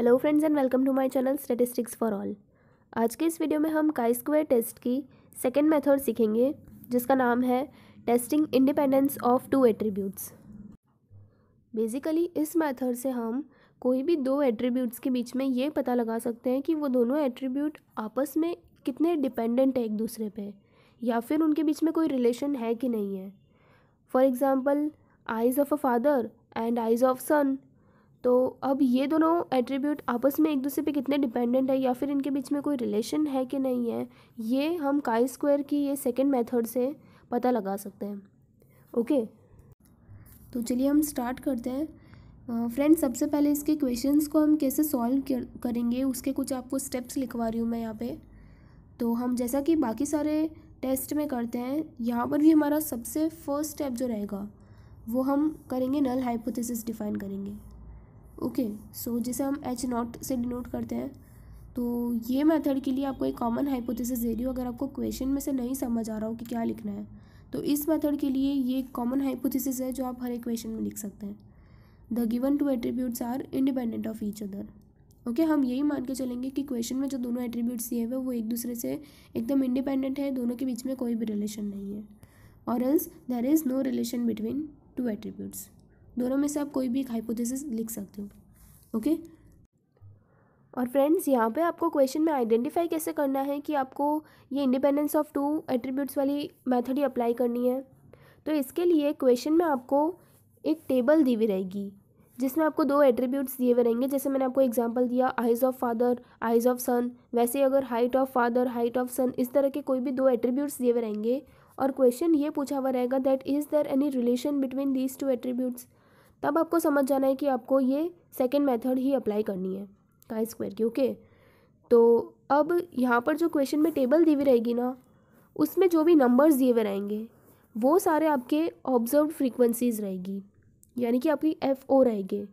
Hello friends and welcome to my channel statistics for all. आज के इस video में हम काई स्क्वायर टेस्ट की सेकंड मेथड सीखेंगे जिसका नाम है testing independence of two attributes. Basically इस मेथड से हम कोई भी दो एट्रीब्यूट्स के बीच में ये पता लगा सकते हैं कि वो दोनों एट्रीब्यूट आपस में कितने डिपेंडेंट है एक दूसरे पे, या फिर उनके बीच में कोई रिलेशन है कि नहीं है। For example eyes of a father and eyes of son. तो अब ये दोनों एट्रीब्यूट आपस में एक दूसरे पे कितने डिपेंडेंट है या फिर इनके बीच में कोई रिलेशन है कि नहीं है, ये हम काई स्क्वायर की ये सेकंड मेथड से पता लगा सकते हैं। ओके, तो चलिए हम स्टार्ट करते हैं। फ्रेंड्स, सबसे पहले इसके क्वेश्चंस को हम कैसे सॉल्व करेंगे उसके कुछ आपको स्टेप्स लिखवा रही हूँ मैं यहाँ पे। तो हम जैसा कि बाकी सारे टेस्ट में करते हैं, यहाँ पर भी हमारा सबसे फर्स्ट स्टेप जो रहेगा वो हम करेंगे नल हाइपोथेसिस डिफाइन करेंगे। ओके, सो जिसे हम एच नॉट से डिनोट करते हैं। तो ये मेथड के लिए आपको एक कॉमन हाइपोथेसिस दे रही हूँ। अगर आपको क्वेश्चन में से नहीं समझ आ रहा हो कि क्या लिखना है, तो इस मेथड के लिए ये एक कॉमन हाइपोथेसिस है जो आप हर एक क्वेश्चन में लिख सकते हैं। The given two attributes are independent of each other. Okay, हम यही मान के चलेंगे कि क्वेश्चन में जो दोनों एट्रीब्यूट्स दिए हुए वो एक दूसरे से एकदम इंडिपेंडेंट है, दोनों के बीच में कोई भी रिलेशन नहीं है, और else there is no relation between two attributes. दोनों में से आप कोई भी एक हाइपोथेसिस लिख सकते हो। ओके, और फ्रेंड्स यहाँ पे आपको क्वेश्चन में आइडेंटिफाई कैसे करना है कि आपको ये इंडिपेंडेंस ऑफ टू एट्रीब्यूट्स वाली मेथड ही अप्लाई करनी है। तो इसके लिए क्वेश्चन में आपको एक टेबल दी हुई रहेगी जिसमें आपको दो एट्रीब्यूट्स दिए हुए रहेंगे। जैसे मैंने आपको एग्जांपल दिया eyes of father, eyes of son, वैसे ही अगर height of father, height of son, इस तरह के कोई भी दो एट्रीब्यूट्स दिए हुए रहेंगे और क्वेश्चन ये पूछा हुआ रहेगा that is there any relation between these two attributes, तब आपको समझ जाना है कि आपको ये सेकेंड मेथड ही अप्लाई करनी है काई स्क्वायर की। ओके, तो अब यहाँ पर जो क्वेश्चन में टेबल दी हुई रहेगी ना, उसमें जो भी नंबर्स दिए हुए रहेंगे वो सारे आपके ऑब्जर्व्ड फ्रीक्वेंसीज रहेगी, यानी कि आपकी FO रहेंगे।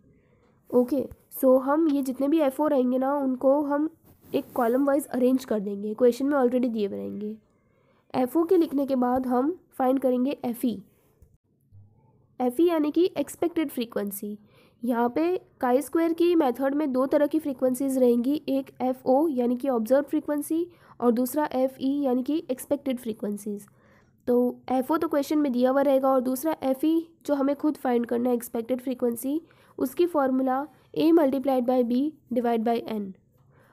ओके, सो हम ये जितने भी FO रहेंगे ना उनको हम एक कॉलम वाइज अरेंज कर देंगे, क्वेश्चन में ऑलरेडी दिए हुए रहेंगे। FO के लिखने के बाद हम फाइंड करेंगे FE यानी कि एक्सपेक्टेड फ्रीक्वेंसी। यहाँ पे काई स्क्वायर की मेथड में दो तरह की फ्रीक्वेंसीज रहेंगी, एक FO यानी कि ऑब्जर्व फ्रीक्वेंसी और दूसरा FE यानी कि एक्सपेक्टेड फ्रीक्वेंसीज। तो FO तो क्वेश्चन में दिया हुआ रहेगा और दूसरा FE जो हमें खुद फाइंड करना है एक्सपेक्टेड फ्रीक्वेंसी, उसकी formula A multiplied by B divide by N।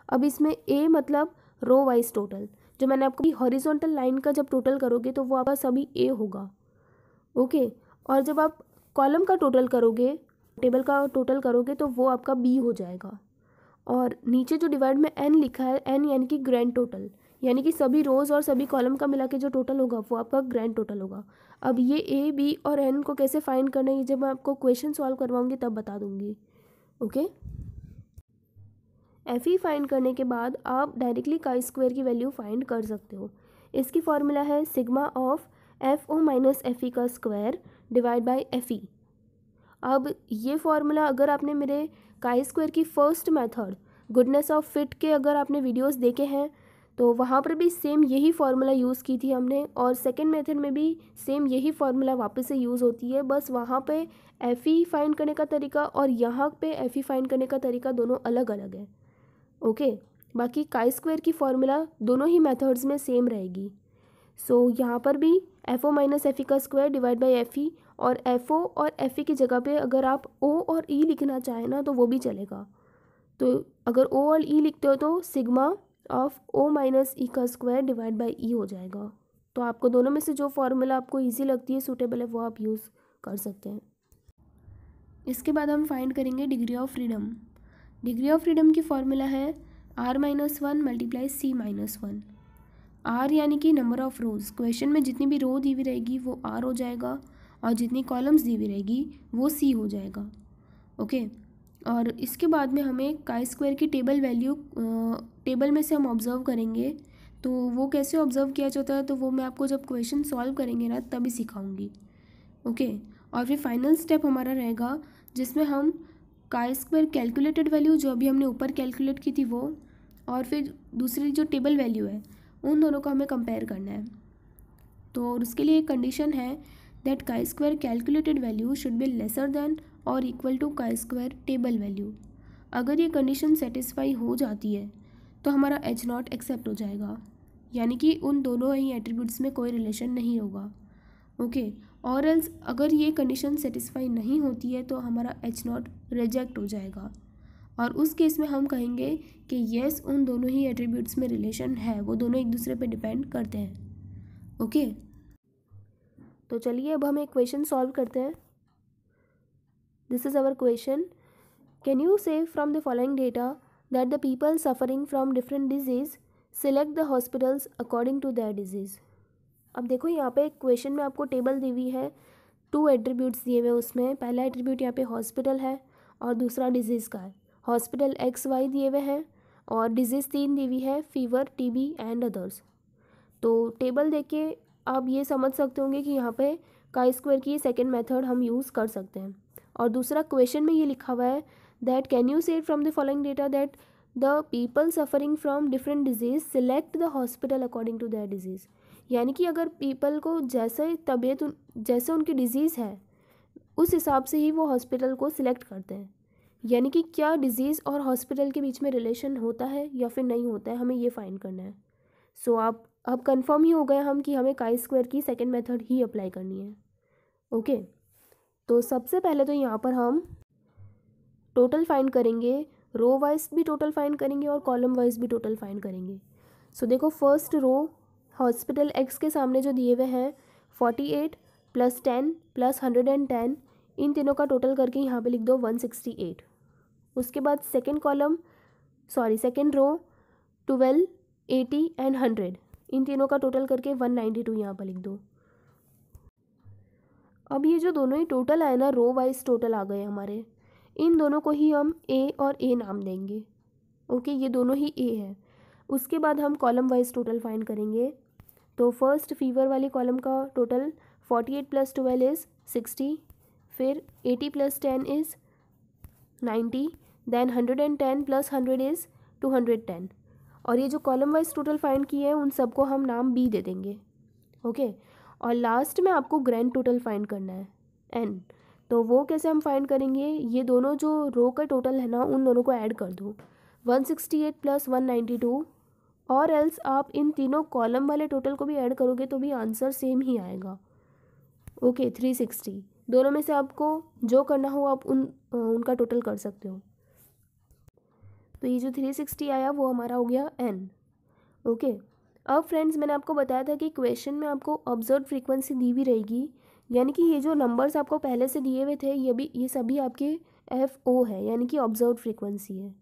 अब इसमें A मतलब रो वाइज टोटल, जो मैंने आपको हॉरिजॉन्टल लाइन का जब टोटल करोगे तो वो आपका सभी A होगा। ओके, और जब आप कॉलम का टोटल करोगे, टेबल का टोटल करोगे तो वो आपका B हो जाएगा। और नीचे जो डिवाइड में N लिखा है, N यानी कि ग्रैंड टोटल, यानी कि सभी रोज़ और सभी कॉलम का मिला के जो टोटल होगा वो आपका ग्रैंड टोटल होगा। अब ये A, B और N को कैसे फाइंड करना है, ये जब मैं आपको क्वेश्चन सॉल्व करवाऊंगी तब बता दूंगी। ओके, FE फाइंड करने के बाद आप डायरेक्टली काई स्क्वायर की वैल्यू फाइंड कर सकते हो। इसकी फॉर्मूला है sigma of FO minus FE का स्क्वायर डिवाइड बाई FE। अब ये फॉर्मूला अगर आपने मेरे काई स्क्वायर की first method goodness of fit के अगर आपने वीडियोस देखे हैं तो वहाँ पर भी सेम यही फार्मूला यूज़ की थी हमने, और सेकंड मेथड में भी सेम यही फार्मूला वापस से यूज़ होती है। बस वहाँ पे FE फाइंड करने का तरीका और यहाँ पे FE फाइंड करने का तरीका दोनों अलग अलग है। ओके, बाकी काई स्क्वायर की फॉर्मूला दोनों ही मेथड्स में सेम रहेगी। सो यहाँ पर भी FO माइनस FE का स्क्वायर डिवाइड बाई FE, और FO और FE की जगह पे अगर आप O और E लिखना चाहें ना तो वो भी चलेगा। तो अगर O और E लिखते हो तो sigma of O minus E का स्क्वायर डिवाइड बाई E हो जाएगा। तो आपको दोनों में से जो फॉर्मूला आपको ईजी लगती है, सूटेबल है, वो आप यूज़ कर सकते हैं। इसके बाद हम फाइंड करेंगे degree of freedom. Degree of freedom की फॉर्मूला है R-1 मल्टीप्लाई C-1। R यानी कि नंबर ऑफ़ रोज़, क्वेश्चन में जितनी भी रो दी हुई रहेगी वो R हो जाएगा और जितनी कॉलम्स दी हुई रहेगी वो C हो जाएगा। ओके, और इसके बाद में हमें काई स्क्वायर की टेबल वैल्यू टेबल में से हम ऑब्ज़र्व करेंगे। तो वो कैसे ऑब्ज़र्व किया जाता है तो वो मैं आपको जब क्वेश्चन सॉल्व करेंगे ना तभी सिखाऊंगी। ओके, और फिर फाइनल स्टेप हमारा रहेगा जिसमें हम काई स्क्वायर कैलकुलेटेड वैल्यू जो अभी हमने ऊपर कैलकुलेट की थी वो, और फिर दूसरी जो टेबल वैल्यू है उन दोनों को हमें कंपेयर करना है। तो उसके लिए एक कंडीशन है that chi square calculated value should be lesser than और equal to chi square table value. अगर ये कंडीशन सेटिस्फाई हो जाती है तो हमारा H0 एक्सेप्ट हो जाएगा, यानी कि उन दोनों ही एट्रीब्यूट्स में कोई रिलेशन नहीं होगा। ओके, और एल्स अगर ये कंडीशन सेटिस्फाई नहीं होती है तो हमारा H0 रिजेक्ट हो जाएगा, और उस केस में हम कहेंगे कि येस उन दोनों ही एट्रीब्यूट्स में रिलेशन है, वो दोनों एक दूसरे पे डिपेंड करते हैं। ओके, तो चलिए अब हम एक क्वेश्चन सॉल्व करते हैं। This is our question. Can you say from the following data that the people suffering from different disease select the hospitals according to their disease. अब देखो यहाँ पे क्वेश्चन में आपको टेबल दी हुई है, 2 एट्रीब्यूट्स दिए हुए उसमें। पहला एट्रीब्यूट यहाँ पे हॉस्पिटल है और दूसरा डिजीज़ का है। हॉस्पिटल XY दिए हुए हैं और डिजीज़ 3 दी हुई है, फीवर, TB एंड अदर्स। तो टेबल देख के आप ये समझ सकते होंगे कि यहाँ पे chi-square की सेकेंड मेथड हम यूज़ कर सकते हैं। और दूसरा क्वेश्चन में ये लिखा हुआ है that can you say from the following data that the people suffering from different disease select the hospital according to their disease. यानी कि अगर पीपल को जैसे तबीयत जैसे उनकी डिजीज़ है उस हिसाब से ही वो हॉस्पिटल को सिलेक्ट करते हैं। यानी कि क्या डिजीज़ और हॉस्पिटल के बीच में रिलेशन होता है या फिर नहीं होता है, हमें ये फाइंड करना है। सो आप अब कंफर्म ही हो गए हम कि हमें chi-square की सेकेंड मेथड ही अप्लाई करनी है। ओके, तो सबसे पहले तो यहाँ पर हम टोटल फाइंड करेंगे, रो वाइज भी टोटल फाइंड करेंगे और कॉलम वाइज भी टोटल फाइंड करेंगे। सो देखो फर्स्ट रो हॉस्पिटल X के सामने जो दिए हुए हैं 48 + 10 + 110, इन तीनों का टोटल करके यहाँ पे लिख दो 168। उसके बाद सेकेंड रो 12, 80 एंड 100, इन तीनों का टोटल करके 192 यहाँ पर लिख दो। अब ये जो दोनों ही टोटल आए ना, रो वाइज टोटल आ गए हमारे, इन दोनों को ही हम A और A नाम देंगे। ओके, ये दोनों ही A है। उसके बाद हम कॉलम वाइज टोटल फाइंड करेंगे। तो फर्स्ट फीवर वाली कॉलम का टोटल 48 + 12 इज़ 60, फिर 80 + 10 इज़ 90, देन 110 + 100 इज़ 210। और ये जो कॉलम वाइज टोटल फाइंड किए हैं उन सबको हम नाम B दे देंगे। ओके, और लास्ट में आपको ग्रैंड टोटल फाइंड करना है N। तो वो कैसे हम फाइंड करेंगे, ये दोनों जो रो का टोटल है ना उन दोनों को ऐड कर दो, 168 + 192, और एल्स आप इन तीनों कॉलम वाले टोटल को भी ऐड करोगे तो भी आंसर सेम ही आएगा। ओके, 360। दोनों में से आपको जो करना हो आप उनका टोटल कर सकते हो। तो ये जो 360 आया वो हमारा हो गया N। ओके, अब फ्रेंड्स मैंने आपको बताया था कि क्वेश्चन में आपको ऑब्जर्व फ्रीक्वेंसी दी भी रहेगी, यानी कि ये जो नंबर्स आपको पहले से दिए हुए थे ये सभी आपके FO है, यानी कि ऑब्जर्व फ्रीक्वेंसी है।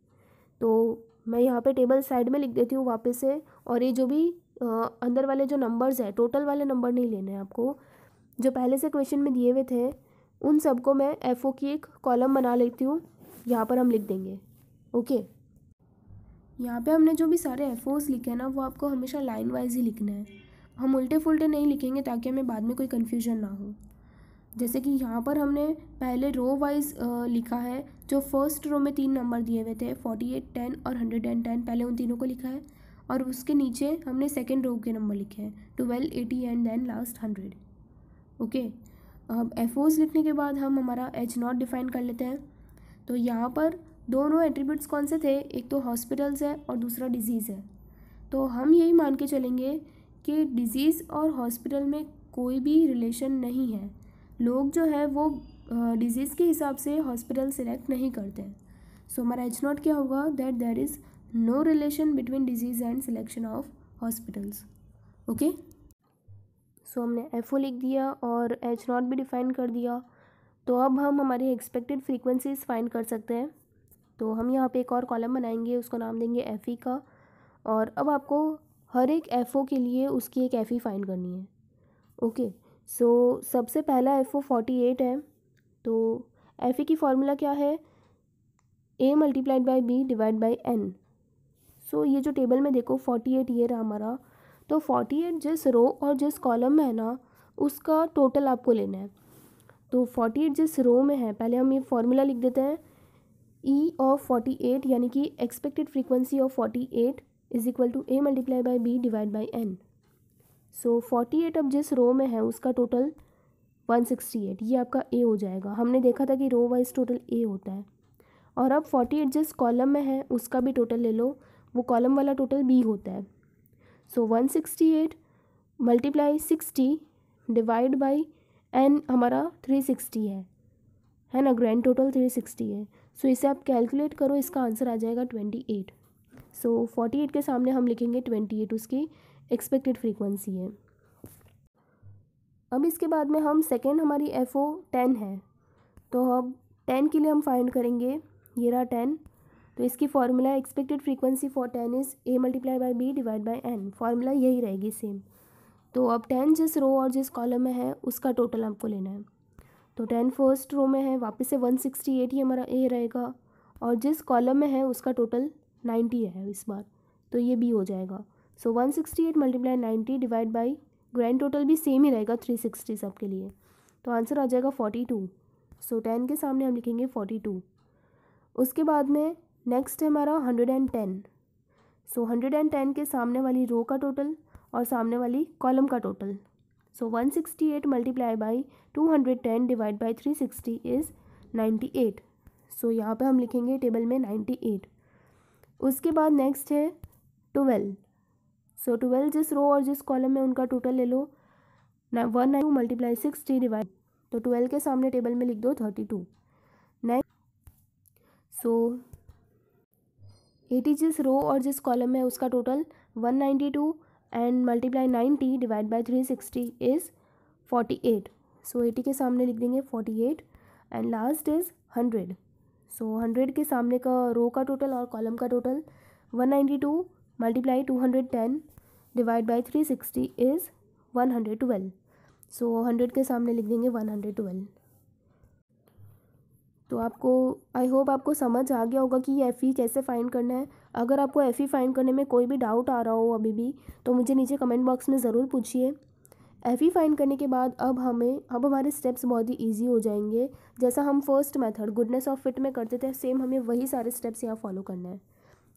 तो मैं यहाँ पे टेबल साइड में लिख देती हूँ वापस से, और ये जो भी अंदर वाले जो नंबर्स है, टोटल वाले नंबर नहीं लेने हैं आपको, जो पहले से क्वेश्चन में दिए हुए थे उन सबको मैं FO की एक कॉलम बना लेती हूँ, यहाँ पर हम लिख देंगे। ओके, यहाँ पे हमने जो भी सारे FOs लिखे हैं ना वो आपको हमेशा लाइन वाइज ही लिखना है, हम उल्टे फुल्टे नहीं लिखेंगे ताकि हमें बाद में कोई कन्फ्यूजन ना हो। जैसे कि यहाँ पर हमने पहले रो वाइज लिखा है, जो फर्स्ट रो में 3 नंबर दिए हुए थे 48, 10 और 110, पहले उन तीनों को लिखा है, और उसके नीचे हमने सेकेंड रो के नंबर लिखे हैं 12, 80 एंड देन लास्ट 100। ओके, अब FOs लिखने के बाद हम हमारा H0 डिफाइन कर लेते हैं। तो यहाँ पर दोनों एट्रीब्यूट्स कौन से थे, एक तो हॉस्पिटल्स है और दूसरा डिजीज़ है। तो हम यही मान के चलेंगे कि डिजीज़ और हॉस्पिटल में कोई भी रिलेशन नहीं है, लोग जो है वो डिजीज़ के हिसाब से हॉस्पिटल सेलेक्ट नहीं करते हैं। सो हमारा H0 क्या होगा, that there is no relation between disease and selection of hospitals. Okay, so हमने FO लिख दिया और H0 भी डिफाइन कर दिया। तो अब हम हमारी एक्सपेक्टेड फ्रीक्वेंसीज फाइंड कर सकते हैं। तो हम यहाँ पे एक और कॉलम बनाएंगे, उसको नाम देंगे FE का, और अब आपको हर एक FO के लिए उसकी एक FE फाइंड करनी है। ओके, सो सबसे पहला FO 48 है, तो FE की फॉर्मूला क्या है, A × B / N। सो ये जो टेबल में देखो 48 ये रहा हमारा, तो 48 जिस रो और जिस कॉलम में है ना उसका टोटल आपको लेना है। तो 48 जिस रो में है, पहले हम ये फॉर्मूला लिख देते हैं, E ऑफ 48 यानी कि expected frequency of 48 is equal to A × B / N। So 48 अब जिस रो में है उसका टोटल 168, ये आपका A हो जाएगा। हमने देखा था कि रो वाइज टोटल A होता है। और अब 48 जिस कॉलम में है उसका भी टोटल ले लो, वो कॉलम वाला टोटल बी होता है। सो 168 मल्टीप्लाई 60 डिवाइड बाई एन हमारा 360 है ना, ग्रैंड टोटल 360 है। सो इसे आप कैलकुलेट करो, इसका आंसर आ जाएगा 28। सो 48 के सामने हम लिखेंगे 28, उसकी एक्सपेक्टेड फ्रीक्वेंसी है। अब इसके बाद में हम सेकेंड हमारी FO 10 है, तो अब 10 के लिए हम फाइंड करेंगे, ये रहा 10। तो इसकी formula expected frequency for 10 is A multiply by B divide by N, formula यही रहेगी सेम। तो अब 10 जिस रो और जिस कॉलम में है उसका टोटल आपको लेना है। तो 10 फर्स्ट रो में है, वापस से 168 ही हमारा A रहेगा, और जिस कॉलम में है उसका टोटल 90 है इस बार, तो ये B हो जाएगा। सो 168 multiply 90 divide by grand total भी सेम ही रहेगा 360 सबके लिए, तो आंसर आ जाएगा 42। सो 10 के सामने हम लिखेंगे 42। उसके बाद में नेक्स्ट है हमारा 110। सो 110 के सामने वाली रो का टोटल और सामने वाली कॉलम का total. So 168 multiply by 210 divide by 360 is 98। सो यहाँ पे हम लिखेंगे टेबल में 98। उसके बाद नेक्स्ट है 12। सो 12 जिस रो और जिस कॉलम में उनका टोटल ले लो, 192 मल्टीप्लाई 60 डिवाइड, तो 12 के सामने टेबल में लिख दो 32। नेक्स्ट सो 80 जिस रो और जिस कॉलम में है उसका total 192 and multiply 90 divide by 360 is 48। सो 80 के सामने लिख देंगे 48 एंड लास्ट इज़ 100। सो 100 के सामने का रो का टोटल और कॉलम का total 192 multiply 210 divide by 360 is 112। सो 100 के सामने लिख देंगे 112। तो आपको आई होप आपको समझ आ गया होगा कि ये FE कैसे फाइंड करना है। अगर आपको FE फाइंड करने में कोई भी डाउट आ रहा हो अभी भी, तो मुझे नीचे कमेंट बॉक्स में ज़रूर पूछिए। FE फाइंड करने के बाद अब हमारे स्टेप्स बहुत ही ईजी हो जाएंगे। जैसा हम first method goodness of fit में करते थे, सेम हमें वही सारे स्टेप्स यहाँ फॉलो करना है।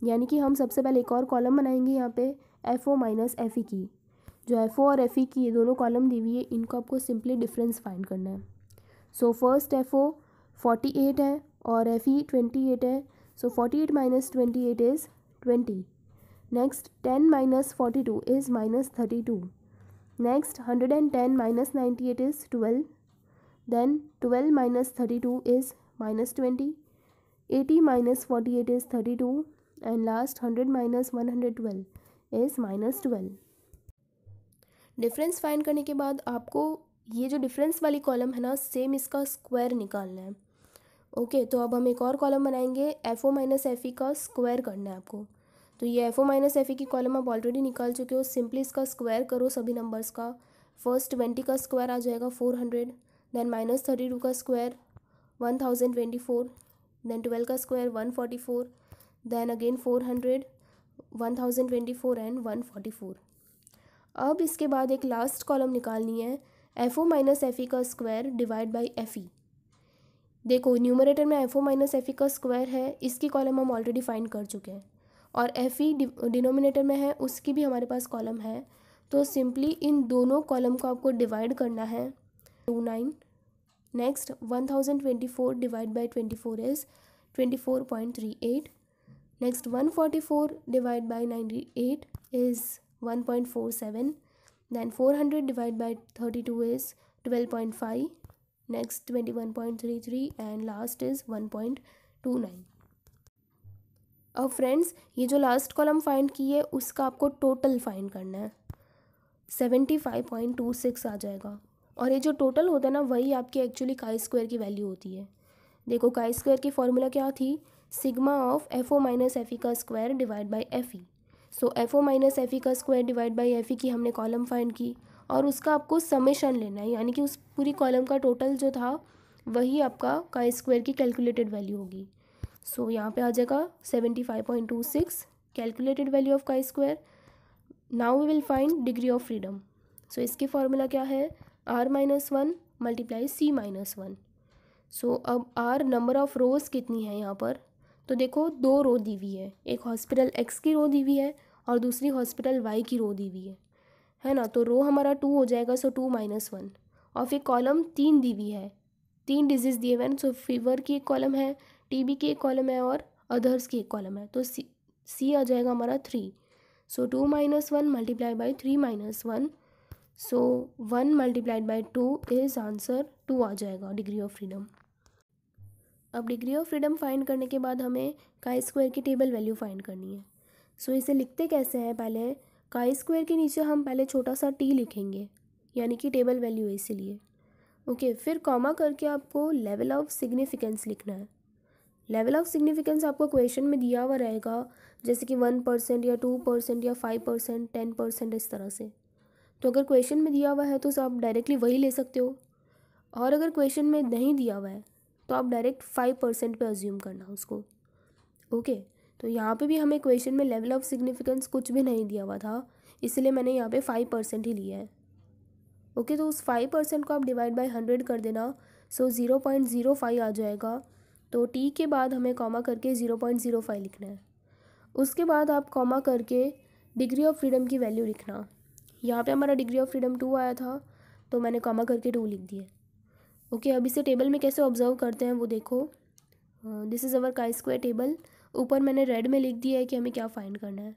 यानी कि हम सबसे पहले एक और कॉलम बनाएंगे यहाँ पे FO माइनस FE की। जो FO और FE की ये दोनों कॉलम दी हुई है, इनको आपको सिंपली डिफरेंस फाइंड करना है। सो फर्स्ट FO 48 है और FE 28 है। So 48 minus 28 is 20। Next 10 minus 42 is minus 32। Next 110 minus 98 is 12। Then 12 minus 32 is minus 20। 80 minus 48 is 32 and last 100 minus 112 is minus 12। Difference find करने के बाद आपको ये जो डिफरेंस वाली कॉलम है ना, सेम इसका स्क्वायर निकालना है। ओके, तो अब हम एक और कॉलम बनाएंगे, FO माइनस FE का स्क्वायर करना है आपको। तो ये FO माइनस FE की कॉलम आप ऑलरेडी निकाल चुके हो, सिंपली इसका स्क्वायर करो सभी नंबर्स का। फर्स्ट 20 का स्क्वायर आ जाएगा 400, देन माइनस 32 का स्क्वायर 1024, देन 12 का स्क्वायर 144, देन अगेन 400, 1024 एंड 144। अब इसके बाद एक लास्ट कॉलम निकालनी है, FO माइनस FE का स्क्वायर डिवाइड बाई FE। देखो न्यूमरेटर में FO माइनस FE का स्क्वायर है, इसकी कॉलम हम ऑलरेडी फाइंड कर चुके हैं, और FE डिनोमिनेटर में है, उसकी भी हमारे पास कॉलम है। तो सिंपली इन दोनों कॉलम को आपको डिवाइड करना है 29। Next 1024 divide by 24 is 24.38। Next 144 divide by 98 is 1.47। Then 400 divide by 32 is 12.5। Next 21.33 and last is 1.29। अब फ्रेंड्स, ये जो लास्ट कॉलम फाइंड की है उसका आपको टोटल फाइंड करना है, 75.26 आ जाएगा। और ये जो टोटल होता है ना, वही आपकी एक्चुअली काई स्क्वायर की वैल्यू होती है। देखो काई स्क्वायर की फॉर्मूला क्या थी, sigma of FO minus FE का square divide by FE। So FO minus FE का स्क्वायर डिवाइड बाई FE की हमने कॉलम फाइंड की, और उसका आपको समेशन लेना है, यानी कि उस पूरी कॉलम का टोटल जो था वही आपका काई स्क्वायर की कैलकुलेटेड वैल्यू होगी। सो यहाँ पे आ जाएगा 75.26 calculated value of chi square. Now we will find degree of freedom. So इसकी फॉर्मूला क्या है, R-1 मल्टीप्लाई C-1। सो अब R नंबर ऑफ़ रोज़ कितनी है यहाँ पर, तो देखो 2 रो दी हुई है, एक हॉस्पिटल X की रो दी हुई है और दूसरी हॉस्पिटल Y की रो दी हुई है ना। तो रो हमारा 2 हो जाएगा, सो 2 - 1। और फिर कॉलम 3 दी हुई है, 3 डिजीज़ दिए हुए हैं। सो फीवर की एक कॉलम है, टीबी की एक कॉलम है और अदर्स की एक कॉलम है, तो सी आ जाएगा हमारा 3। सो 2 - 1 multiply by 3 - 1, so 1 multiplied by 2 is answer 2 आ जाएगा डिग्री ऑफ फ्रीडम। अब डिग्री ऑफ फ्रीडम फाइंड करने के बाद हमें काई स्क्वायर की टेबल वैल्यू फाइंड करनी है। सो इसे लिखते कैसे हैं, पहले काई स्क्वायर के नीचे हम पहले छोटा सा टी लिखेंगे, यानी कि टेबल वैल्यू है इसीलिए। ओके, फिर कॉमा करके आपको लेवल ऑफ सिग्निफिकेंस लिखना है। लेवल ऑफ सिग्निफिकेंस आपको क्वेश्चन में दिया हुआ रहेगा, जैसे कि 1% या 2% या 5%, 10% इस तरह से। तो अगर क्वेश्चन में दिया हुआ है तो आप डायरेक्टली वही ले सकते हो, और अगर क्वेश्चन में नहीं दिया हुआ है तो आप डायरेक्ट 5% पे अज्यूम करना उसको। ओके, तो यहाँ पे भी हमें क्वेश्चन में लेवल ऑफ सिग्निफिकेंस कुछ भी नहीं दिया हुआ था, इसलिए मैंने यहाँ पे 5% ही लिया है। ओके, तो उस 5% को आप डिवाइड बाय 100 कर देना, सो 0.05 आ जाएगा। तो टी के बाद हमें कॉमा करके 0.05 लिखना है। उसके बाद आप कॉमा करके डिग्री ऑफ फ्रीडम की वैल्यू लिखना। यहाँ पे हमारा डिग्री ऑफ फ्रीडम 2 आया था, तो मैंने कॉमा करके 2 लिख दिया। ओके, अब इसे टेबल में कैसे ऑब्जर्व करते हैं वो देखो। दिस इज़ अवर काई स्क्वायर टेबल। ऊपर मैंने रेड में लिख दिया है कि हमें क्या फाइंड करना है।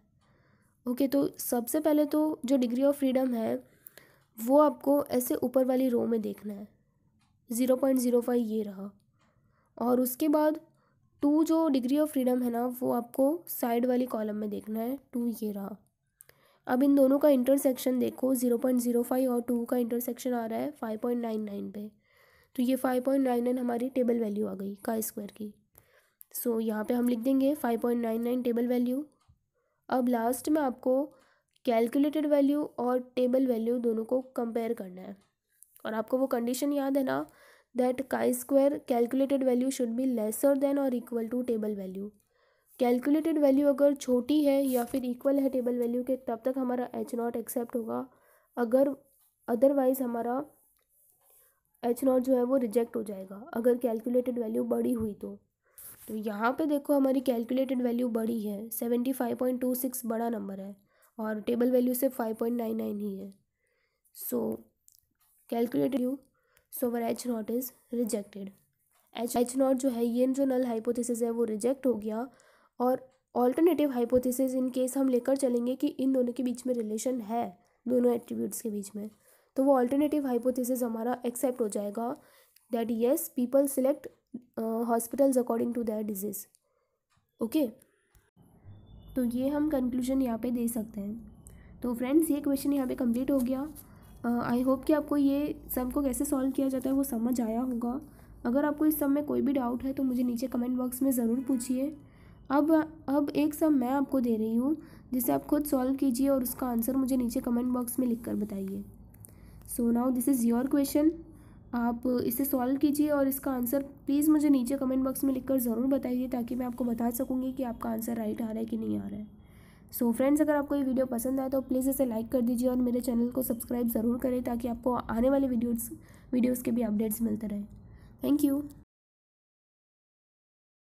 ओके, तो सबसे पहले तो जो डिग्री ऑफ फ्रीडम है वो आपको ऐसे ऊपर वाली रो में देखना है, 0.05 ये रहा। और उसके बाद 2 जो डिग्री ऑफ फ्रीडम है ना, वो आपको साइड वाली कॉलम में देखना है, 2 ये रहा। अब इन दोनों का इंटरसेक्शन देखो, 0.05 और 2 का इंटरसेक्शन आ रहा है 5.99 पे, तो ये 5.99 हमारी टेबल वैल्यू आ गई काई स्क्वायर की। सो यहाँ पे हम लिख देंगे 5.99 टेबल वैल्यू। अब लास्ट में आपको कैलकुलेटेड वैल्यू और टेबल वैल्यू दोनों को कंपेयर करना है, और आपको वो कंडीशन याद है ना, that chi square calculated value should be lesser than और equal to table value. Calculated value अगर छोटी है या फिर इक्वल है टेबल वैल्यू के, तब तक हमारा H0 एक्सेप्ट होगा, अगर अदरवाइज़ हमारा H0 जो है वो रिजेक्ट हो जाएगा अगर कैलकुलेटेड वैल्यू बड़ी हुई तो यहाँ पे देखो हमारी कैलकुलेटेड वैल्यू बड़ी है, 75.26 बड़ा नंबर है, और टेबल वैल्यू सिर्फ 5.99 ही है। So calculated value, so our H0 is rejected. H0 जो है, ये जो नल हाइपोथेसिस है वो रिजेक्ट हो गया। और ऑल्टरनेटिव हाइपोथेसिस इन केस हम लेकर चलेंगे कि इन दोनों के बीच में रिलेशन है, दोनों एट्रीब्यूट्स के बीच में, तो वो ऑल्टरनेटिव हाइपोथेसिस हमारा एक्सेप्ट हो जाएगा, that yes people select hospitals according to their disease. Okay, तो ये हम कंक्लूजन यहाँ पे दे सकते हैं। तो फ्रेंड्स, ये क्वेश्चन यहाँ पे कंप्लीट हो गया। आई होप कि आपको ये सम को कैसे सॉल्व किया जाता है वो समझ आया होगा। अगर आपको इस सम में कोई भी डाउट है तो मुझे नीचे कमेंट बॉक्स में ज़रूर पूछिए। अब एक सम मैं आपको दे रही हूँ जिसे आप खुद सॉल्व कीजिए और उसका आंसर मुझे नीचे कमेंट बॉक्स में लिख कर बताइए। So now this is your question, आप इसे सॉल्व कीजिए और इसका आंसर प्लीज़ मुझे नीचे कमेंट बॉक्स में लिखकर ज़रूर बताइए, ताकि मैं आपको बता सकूँगी कि आपका आंसर राइट आ रहा है कि नहीं आ रहा है। सो फ्रेंड्स, अगर आपको ये वीडियो पसंद आए तो प्लीज़ इसे लाइक कर दीजिए और मेरे चैनल को सब्सक्राइब ज़रूर करें, ताकि आपको आने वाले वीडियोज़ के भी अपडेट्स मिलते रहें। Thank you.